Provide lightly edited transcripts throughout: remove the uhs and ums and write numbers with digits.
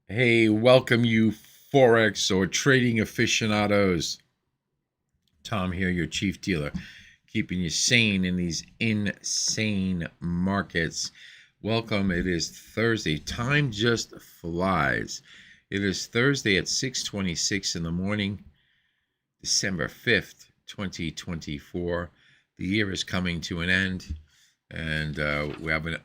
Hey, welcome you Forex or trading aficionados. Tom here, your chief dealer, keeping you sane in these insane markets. Welcome. It is Thursday. Time just flies. It is Thursday at 6:26 in the morning, December 5th, 2024. The year is coming to an end. And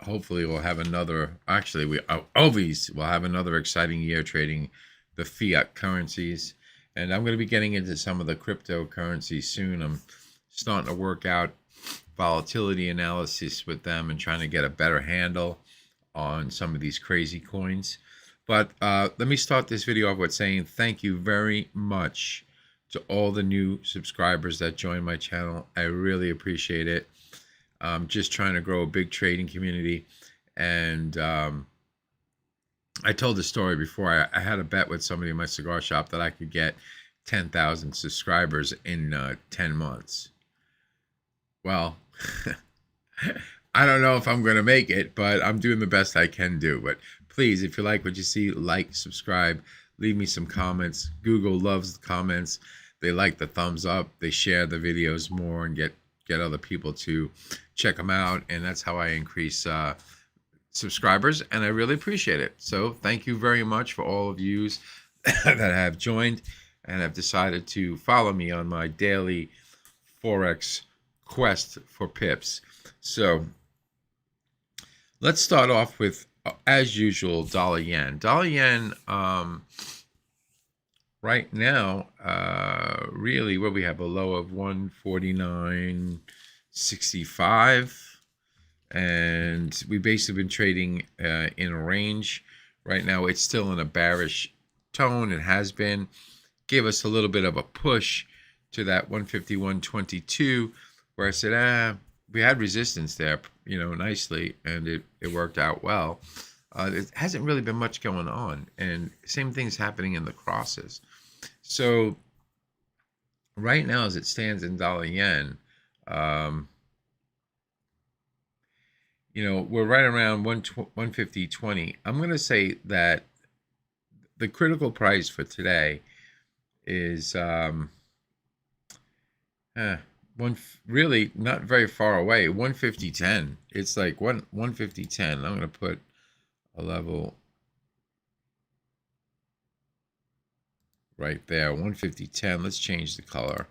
hopefully we'll have another, actually we always will have another exciting year trading the fiat currencies. And I'm going to be getting into some of the cryptocurrencies soon. I'm starting to work out volatility analysis with them and trying to get a better handle on some of these crazy coins. But let me start this video off with saying thank you very much to all the new subscribers that joined my channel. I really appreciate it. Just trying to grow a big trading community. And I told the story before. I had a bet with somebody in my cigar shop that I could get 10,000 subscribers in 10 months. Well, I don't know if I'm going to make it, but I'm doing the best I can do. But please, if you like what you see, like, subscribe, leave me some comments. Google loves the comments. They like the thumbs up. They share the videos more and get other people to check them out, and that's how I increase subscribers, and I really appreciate it. So thank you very much for all of you that have joined and have decided to follow me on my daily Forex quest for pips. So let's start off with, as usual, dollar yen. Dollar yen right now, really, where we have a low of 149.65, and we've basically been trading in a range. Right now, it's still in a bearish tone. It has been. Gave us a little bit of a push to that 151.22, where I said, we had resistance there, nicely, and it worked out well. It hasn't really been much going on, and same thing's happening in the crosses. So right now, as it stands in dollar yen, we're right around 150.20. I'm going to say that the critical price for today is really not very far away. 150.10. It's like 150.10. I'm going to put a level right there, 150.10. Let's change the color.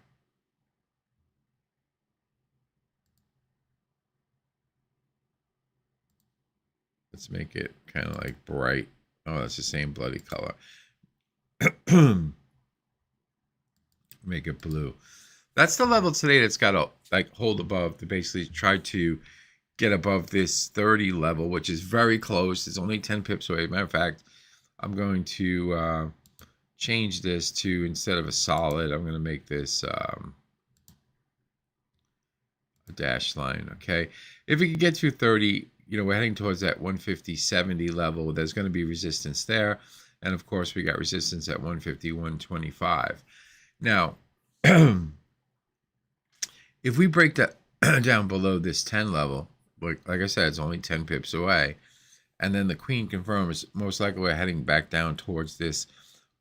Let's make it kind of like bright. Oh, that's the same bloody color. Make it blue. That's the level today that's got to hold above to basically try to get above this 30 level, which is very close. It's only 10 pips away. Matter of fact, I'm going to change this to, instead of a solid, I'm going to make this a dashed line. Okay, if we can get to 30, we're heading towards that 150.70 level. There's going to be resistance there, and of course we got resistance at 151.25. Now if we break that down below this 10 level, like I said, it's only 10 pips away, and then the queen confirms, most likely we're heading back down towards this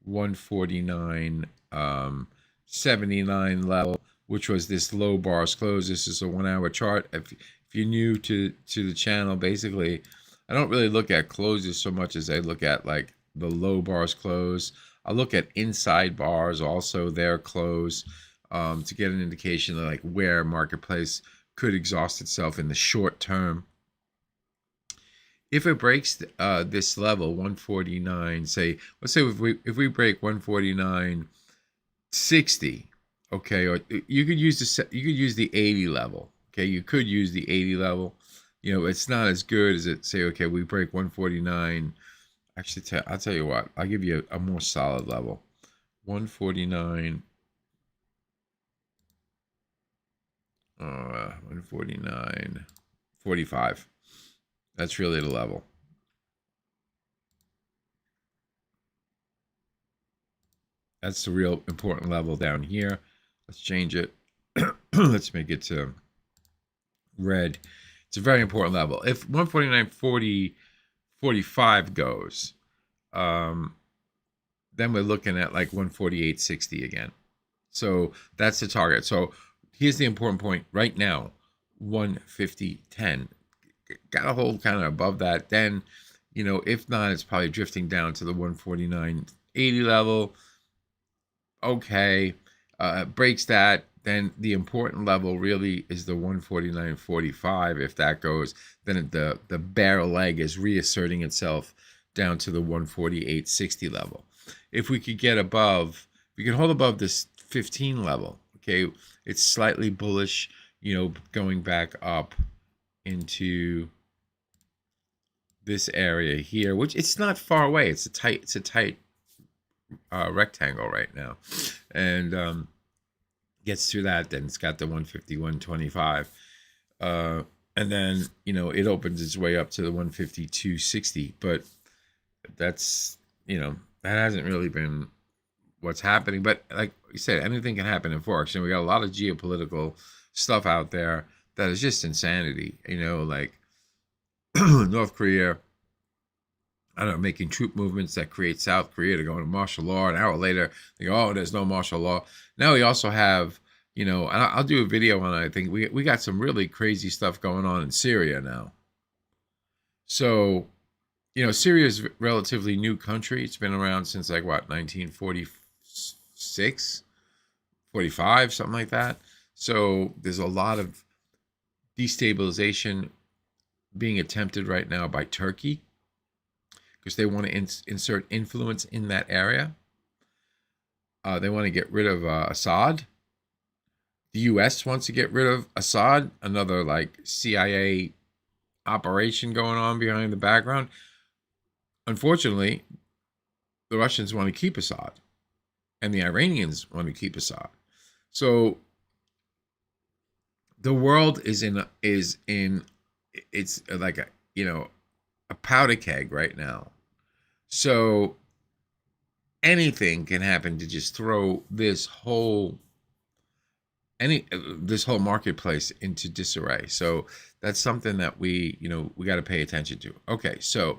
149.79 level, which was this low bars close. This is a 1 hour chart. If you're new to the channel, basically I don't really look at closes so much as I look at like the low bars close. I look at inside bars, also their close, to get an indication of like where marketplace could exhaust itself in the short term. If it breaks this level 149, say, let's say if we break 149.60, okay, or you could use the 80 level. Okay, you could use the 80 level. It's not as good as it, say, okay, we break 149. Actually, I'll tell you what, I'll give you a more solid level. 149. 149.45. That's really the level. That's the real important level down here. Let's change it. Let's make it to red. It's a very important level. If 149.45 goes, then we're looking at like 148.60 again. So that's the target. So here's the important point right now, 150.10. Got to hold kind of above that. Then, you know, if not, it's probably drifting down to the 149.80 level. Okay, breaks that. Then the important level really is the 149.45. If that goes, then the bear leg is reasserting itself down to the 148.60 level. If we could get above, we can hold above this 15 level. Okay, it's slightly bullish, you know, going back up into this area here, which it's not far away. It's a tight rectangle right now, and gets through that, then it's got the 151.25, and then, you know, it opens its way up to the 152.60, but that's, you know, that hasn't really been what's happening. But like you said, anything can happen in Forex, and we got a lot of geopolitical stuff out there that is just insanity, you know, like North Korea, I don't know, making troop movements that create South Korea to go into martial law. An hour later, they go, oh, there's no martial law. Now we also have, you know, and I'll do a video on it. I think we got some really crazy stuff going on in Syria now. So, you know, Syria is a relatively new country. It's been around since like what, 1946, 45, something like that. So there's a lot of destabilization being attempted right now by Turkey, because they want to insert influence in that area. They want to get rid of Assad. The U.S. wants to get rid of Assad, another like CIA operation going on behind the background. Unfortunately, the Russians want to keep Assad, and the Iranians want to keep Assad. So the world is in it's like a, you know, a powder keg right now. So anything can happen to just throw this whole marketplace into disarray. So that's something that we got to pay attention to. Okay, so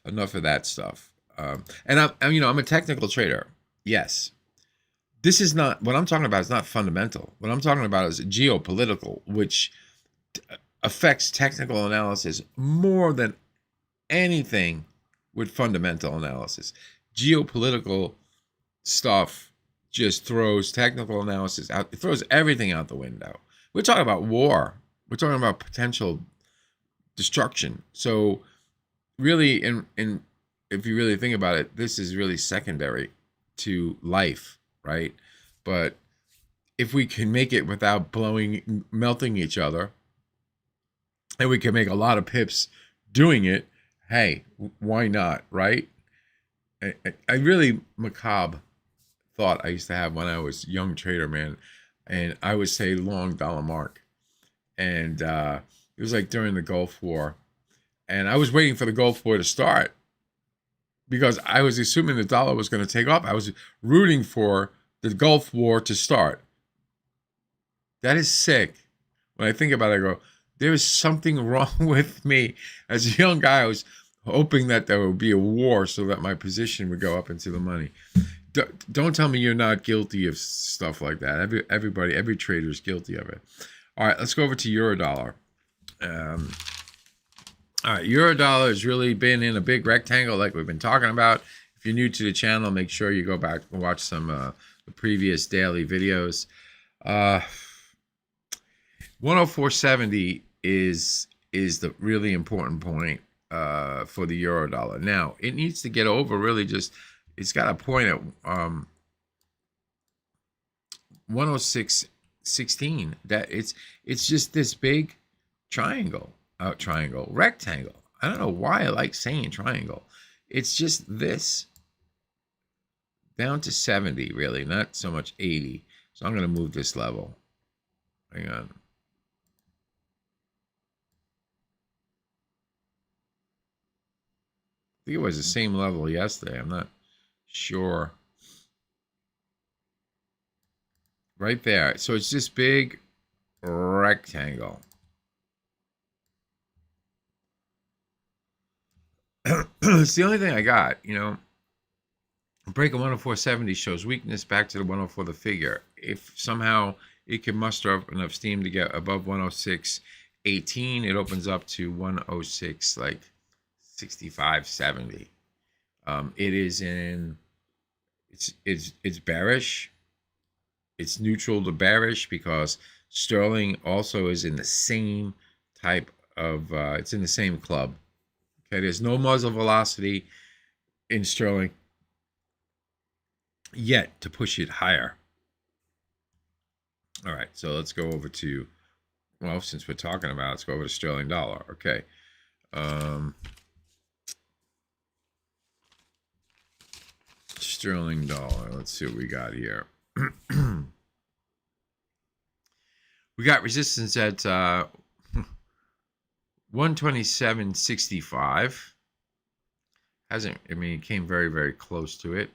enough of that stuff. And I'm a technical trader. Yes. This is not what I'm talking about. Is not fundamental. What I'm talking about is geopolitical, which affects technical analysis more than anything with fundamental analysis. Geopolitical stuff just throws technical analysis out. It throws everything out the window. We're talking about war. We're talking about potential destruction. So really, in if you really think about it, this is really secondary to life, right? But if we can make it without melting each other, and we can make a lot of pips doing it, hey, why not, right? I really macabre thought I used to have when I was a young trader, man, and I would say long dollar mark, and it was like during the Gulf War, and I was waiting for the Gulf War to start because I was assuming the dollar was going to take off. I was rooting for the Gulf War to start. That is sick. When I think about it, I go, there is something wrong with me. As a young guy, I was hoping that there would be a war so that my position would go up into the money. Don't tell me you're not guilty of stuff like that. Every trader is guilty of it. All right, let's go over to Eurodollar. All right, Eurodollar has really been in a big rectangle like we've been talking about. If you're new to the channel, make sure you go back and watch some the previous daily videos. 104.70 is the really important point for the Eurodollar. Now, it needs to get over really just, it's got a point at 106.16. That it's just this big rectangle. I don't know why I like saying triangle. It's just this down to 70, really, not so much 80. So I'm going to move this level. Hang on. I think it was the same level yesterday. I'm not sure. Right there. So it's this big rectangle. It's the only thing I got, you know. Break of 104.70 shows weakness back to the 104 the figure. If somehow it can muster up enough steam to get above 106.18, it opens up to 106 like 65.70. It is in it's bearish. It's neutral to bearish because sterling also is in the same type of it's in the same club. Okay, there's no muzzle velocity in sterling yet to push it higher. All right, so let's go over to, well, since we're talking about it, let's go over to sterling dollar. Okay. Sterling dollar. Let's see what we got here. We got resistance at 127.65. Hasn't, I mean, it came very, very close to it.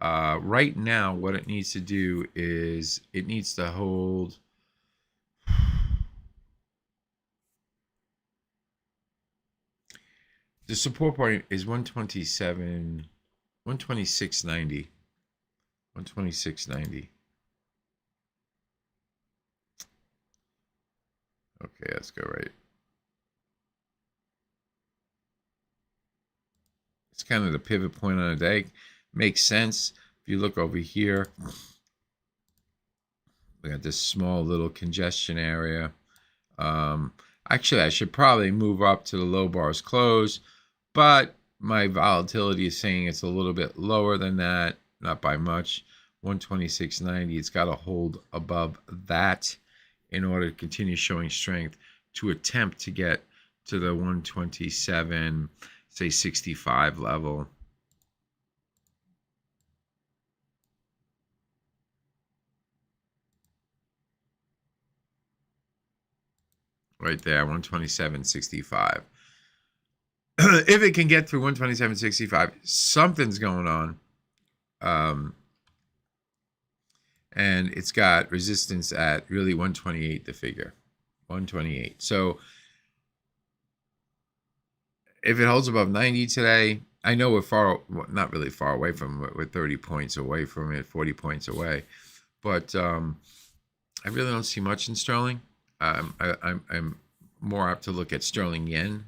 Right now, what it needs to do is it needs to hold. The support point is 127, 126.90. 126.90. Okay, let's go right. It's kind of the pivot point on the day. Makes sense. If you look over here, we got this small little congestion area. Actually, I should probably move up to the low bars close, but my volatility is saying it's a little bit lower than that, not by much. 126.90. It's got to hold above that in order to continue showing strength to attempt to get to the 127, say 65 level. Right there, 127.65. If it can get through 127.65, something's going on. And it's got resistance at really 128, the figure. 128. So if it holds above 90 today, I know we're far, well, not really far away from it. We're 30 points away from it, 40 points away. But I really don't see much in sterling. I'm more apt to look at sterling yen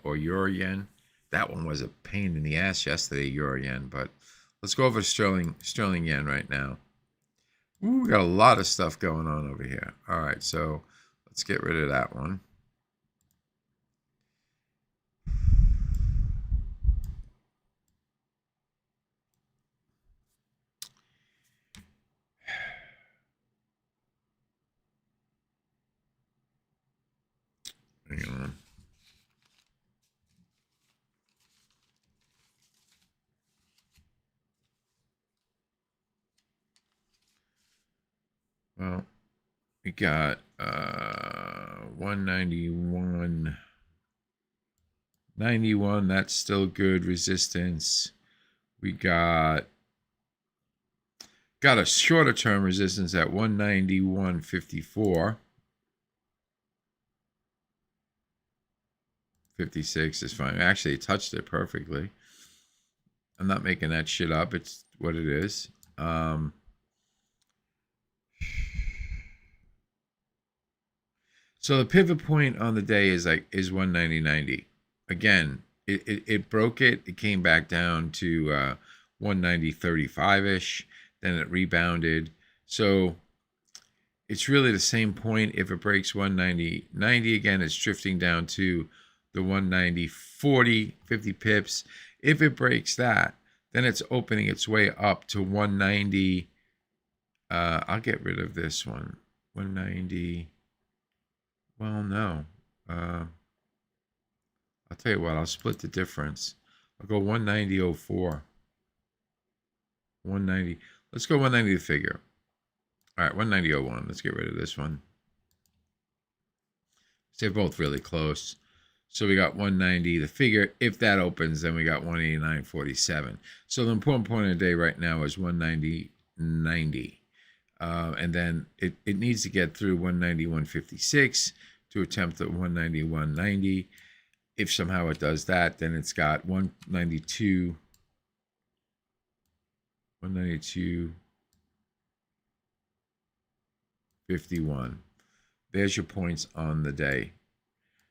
or euro yen. That one was a pain in the ass yesterday, euro yen. But let's go over sterling yen right now. Ooh, we got a lot of stuff going on over here. All right, so let's get rid of that one. Hang on. Well, we got 191.91. That's still good resistance. We got a shorter term resistance at 191.54. 56 is fine. Actually, it touched it perfectly. I'm not making that shit up. It's what it is. So the pivot point on the day is 190.90. Again, it broke it. It came back down to 190.35-ish. Then it rebounded. So it's really the same point. If it breaks 190.90 again, it's drifting down to the 190.40, 50 pips. If it breaks that, then it's opening its way up to 190. I'll get rid of this one. 190. Well, no. I'll tell you what. I'll split the difference. I'll go 190.04. 190. Let's go 190 the figure. All right, 190.01. Let's get rid of this one. They're both really close. So we got 190 the figure. If that opens, then we got 189.47. So the important point of the day right now is 190.90. And then it needs to get through 191.56 to attempt at 191.90. If somehow it does that, then it's got 192. 192.51. There's your points on the day.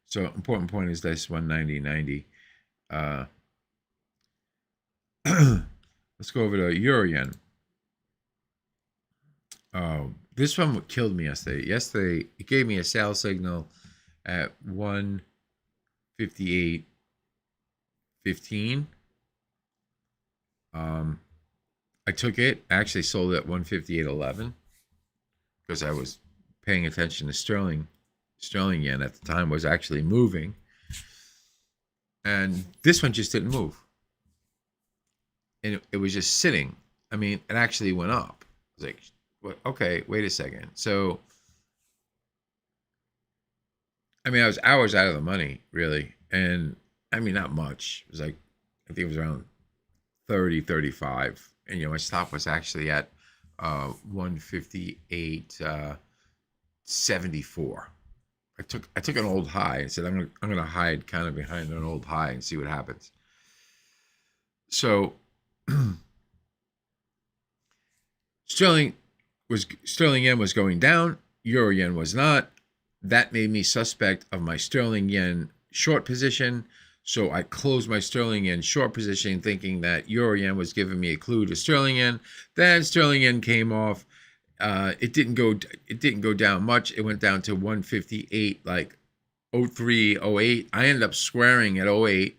So important point is this 190.90. Let's go over to euro yen. Oh, this one killed me yesterday. Yesterday, it gave me a sell signal at 158.15. I took it. I actually sold it at 158.11 because I was paying attention to sterling. Sterling yen at the time was actually moving. And this one just didn't move. And it was just sitting. I mean, it actually went up. I was like, what? Okay, wait a second. So, I mean, I was hours out of the money, really. And, I mean, not much. It was like, I think it was around 30, 35. And, my stop was actually at 158.74. I took an old high and said I'm gonna hide kind of behind an old high and see what happens. So sterling yen was going down, euro yen was not. That made me suspect of my sterling yen short position. So I closed my sterling yen short position thinking that euro yen was giving me a clue to sterling yen. Then sterling yen came off. It didn't go down much. It went down to 158, like 03, 08. I ended up squaring at 08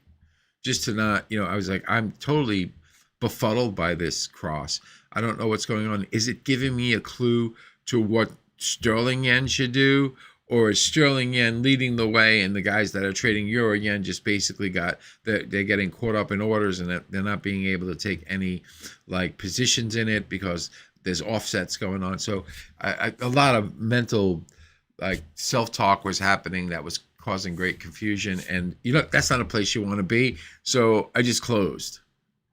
just to not, I was like, I'm totally befuddled by this cross. I don't know what's going on. Is it giving me a clue to what sterling yen should do? Or is sterling yen leading the way and the guys that are trading euro yen just basically they're getting caught up in orders and they're not being able to take any like positions in it because there's offsets going on. So a lot of mental like self-talk was happening that was causing great confusion. And that's not a place you want to be. So I just closed.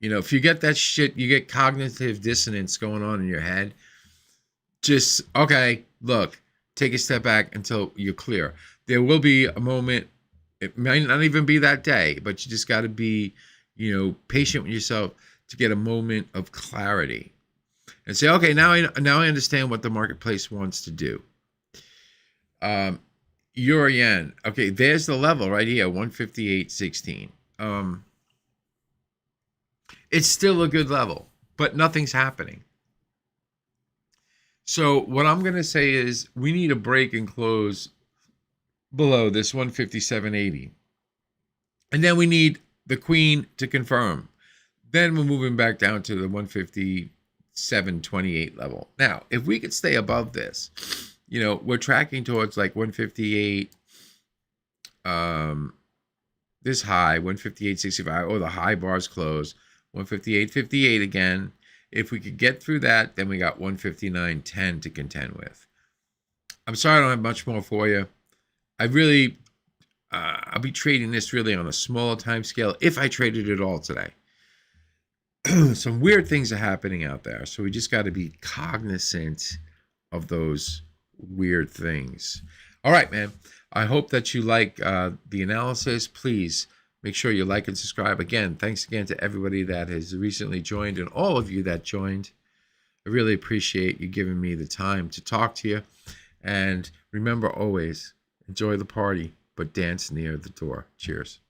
If you get that shit, you get cognitive dissonance going on in your head. Just, okay, look, take a step back until you're clear. There will be a moment, it might not even be that day, but you just got to be, patient with yourself to get a moment of clarity and say, okay, now I understand what the marketplace wants to do. Euro yen, okay, there's the level right here, 158.16. It's still a good level, but nothing's happening. So what I'm going to say is we need a break and close below this 157.80. And then we need the queen to confirm. Then we're moving back down to the 157.28 level. Now, if we could stay above this, we're tracking towards like 158, this high, 158.65, or the high bars close, 158.58 again. If we could get through that, then we got 159.10 to contend with. I'm sorry I don't have much more for you. I really, I'll be trading this really on a smaller time scale if I traded it all today. Some weird things are happening out there. So we just got to be cognizant of those weird things. All right, man. I hope that you like the analysis. Please make sure you like and subscribe. Again, thanks again to everybody that has recently joined and all of you that joined. I really appreciate you giving me the time to talk to you. And remember always, enjoy the party, but dance near the door. Cheers.